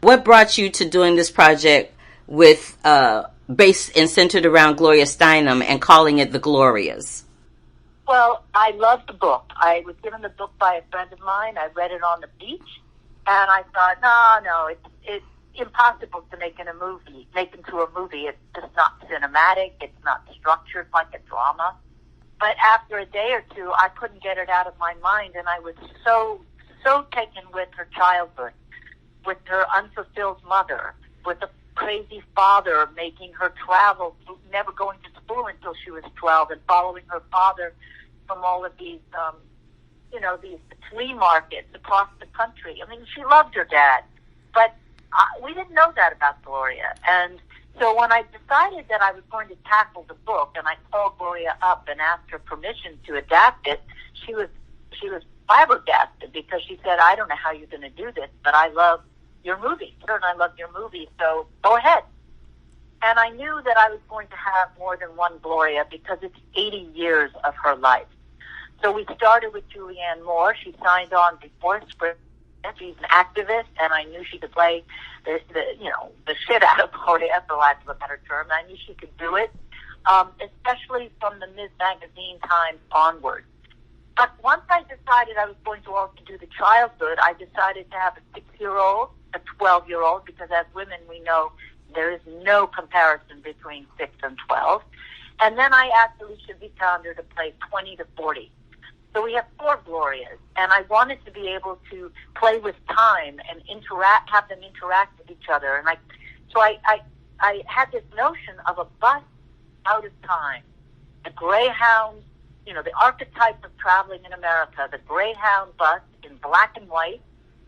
What brought you to doing this project with based and centered around Gloria Steinem and calling it The Glorias? Well, I loved the book. I was given the book by a friend of mine. I read it on the beach, and I thought, no, it's impossible to make into a movie. It's just not cinematic. It's not structured like a drama. But after a day or two, I couldn't get it out of my mind, and I was so taken with her childhood, with her unfulfilled mother, with the crazy father making her travel, never going to school until she was 12, and following her father from all of these, these flea markets across the country. I mean, she loved her dad, but we didn't know that about Gloria. And so when I decided that I was going to tackle the book, and I called Gloria up and asked her permission to adapt it, she was flabbergasted, because she said, I don't know how you're going to do this, but I love your movie. And I love your movie, so go ahead. And I knew that I was going to have more than one Gloria, because it's 80 years of her life. So we started with Julianne Moore. She signed on before spring. She's an activist, and I knew she could play the shit out of Gloria, for lack of a better term. I knew she could do it, especially from the Ms. Magazine times onward. But once I decided I was going to also do the childhood, I decided to have a 6-year-old, a 12-year-old, because as women we know there is no comparison between 6 and 12. And then I asked Alicia Vikander to play 20 to 40. So we have 4 Glorias, and I wanted to be able to play with time and have them interact with each other. And I had this notion of a bus out of time. The Greyhound, the archetype of traveling in America, the Greyhound bus in black and white,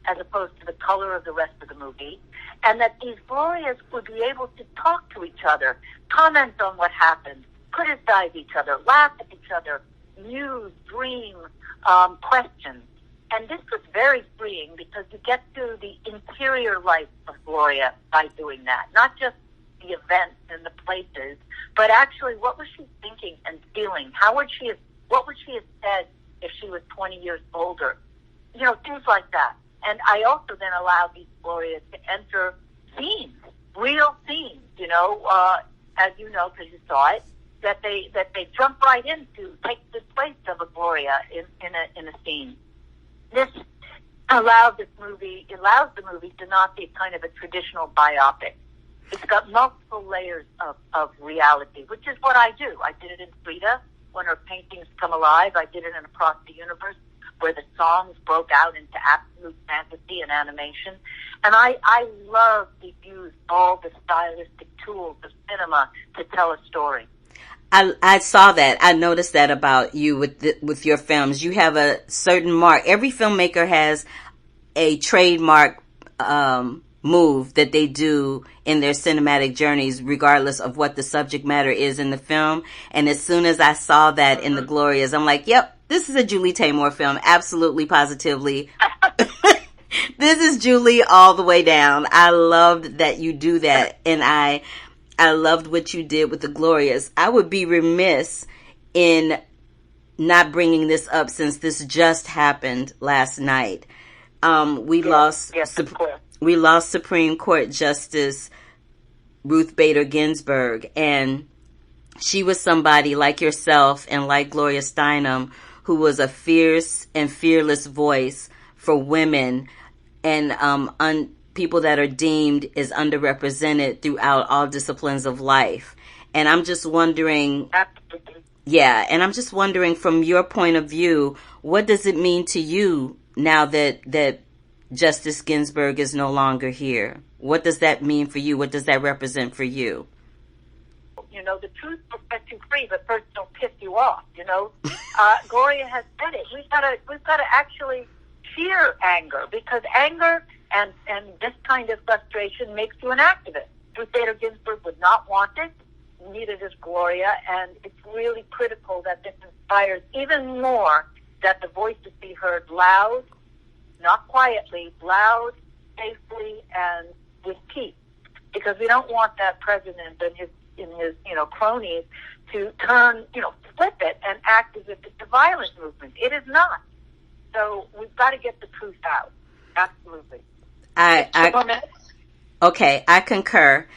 as opposed to the color of the rest of the movie, and that these Glorias would be able to talk to each other, comment on what happened, criticize each other, laugh at each other, muse, dream, questions. And this was very freeing, because you get to the interior life of Gloria by doing that. Not just the events and the places, but actually what was she thinking and feeling? What would she have said if she was 20 years older? Things like that. And I also then allowed these Glorias to enter scenes, real scenes, as you know, because you saw it, that they jump right in to take the place of a Gloria in a scene. This allows the movie to not be kind of a traditional biopic. It's got multiple layers of reality, which is what I do. I did it in Frida, when her paintings come alive. I did it in Across the Universe, where the songs broke out into absolute fantasy and animation. And I love to use all the stylistic tools of cinema to tell a story. I saw that. I noticed that about you with your films. You have a certain mark. Every filmmaker has a trademark move that they do in their cinematic journeys, regardless of what the subject matter is in the film. And as soon as I saw that in The Glorias, I'm like, yep, this is a Julie Taymor film. Absolutely, positively. This is Julie all the way down. I loved that you do that. And I loved what you did with The Glorias. I would be remiss in not bringing this up, since this just happened last night. We lost Supreme Court Justice Ruth Bader Ginsburg, and she was somebody like yourself and like Gloria Steinem, who was a fierce and fearless voice for women and people that are deemed as underrepresented throughout all disciplines of life. And I'm just wondering, from your point of view, what does it mean to you now that Justice Ginsburg is no longer here? What does that mean for you? What does that represent for you? The truth will set you free, but first don't piss you off. Gloria has said it. We've got to actually fear anger, because anger and this kind of frustration makes you an activist. Ruth Bader Ginsburg would not want it. Neither does Gloria, and it's really critical that this inspires even more, that the voices be heard loud, not quietly, loud, safely, and with peace. Because we don't want that president and his cronies to turn, flip it and act as if it's a violent movement. It is not. So we've got to get the truth out. Absolutely. Okay, I concur.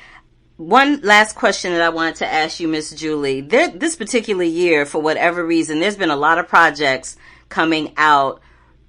One last question that I wanted to ask you, Miss Julie. This particular year, for whatever reason, there's been a lot of projects coming out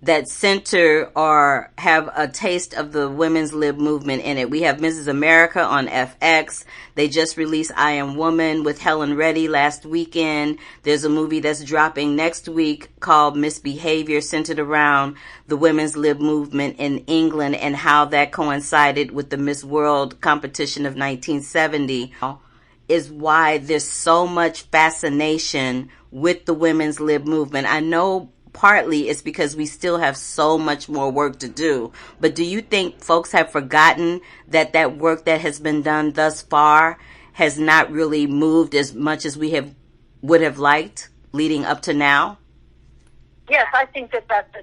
that center or have a taste of the women's lib movement in it. We have Mrs. America on FX. They just released I Am Woman with Helen Reddy last weekend. There's a movie that's dropping next week called Misbehavior, centered around the women's lib movement in England and how that coincided with the Miss World competition of 1970. Is why there's so much fascination with the women's lib movement. I know partly it's because we still have so much more work to do. But do you think folks have forgotten that that work that has been done thus far has not really moved as much as we would have liked leading up to now? Yes, I think that's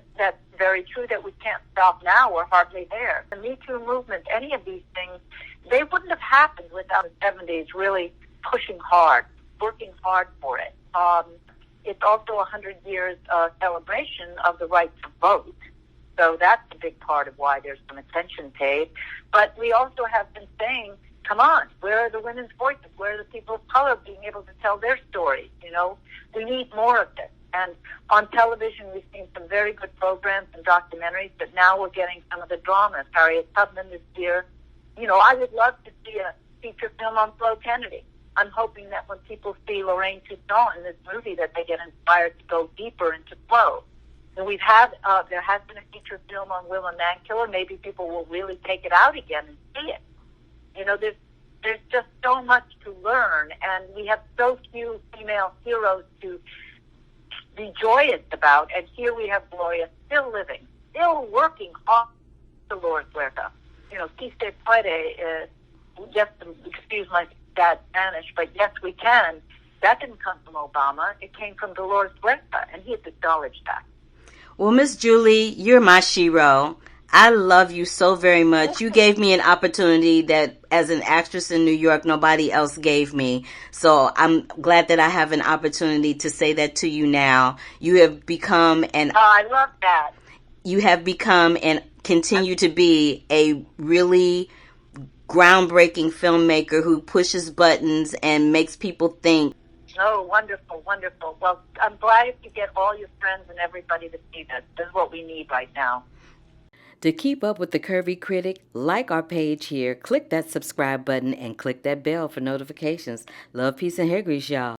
very true, that we can't stop now. We're hardly there. The Me Too movement, any of these things, they wouldn't have happened without the 70s really pushing hard, working hard for it. It's also 100 years celebration of the right to vote. So that's a big part of why there's some attention paid. But we also have been saying, come on, where are the women's voices? Where are the people of color being able to tell their stories? You know, we need more of this. And on television, we've seen some very good programs and documentaries, but now we're getting some of the dramas. Harriet Tubman this year. You know, I would love to see a feature film on Flo Kennedy. I'm hoping that when people see Lorraine Toussaint in this movie, that they get inspired to go deeper into Flo. And there has been a feature film on Wilma Mankiller. Maybe people will really take it out again and see it. You know, there's just so much to learn, and we have so few female heroes to be joyous about. And here we have Gloria still living, still working on Dolores Huerta. You know, si se puede, just excuse my bad Spanish, but yes, we can. That didn't come from Obama. It came from Dolores Huerta, and he has acknowledged that. Well, Miss Julie, you're my shero. I love you so very much. You gave me an opportunity that as an actress in New York, nobody else gave me. So I'm glad that I have an opportunity to say that to you now. You have become I love that. You have become and continue to be a really groundbreaking filmmaker who pushes buttons and makes people think. Oh, wonderful, wonderful. Well, I'm glad to get all your friends and everybody to see this. This is what we need right now. To keep up with the Curvy Critic, like our page here, click that subscribe button and click that bell for notifications. Love, peace, and hair grease, y'all.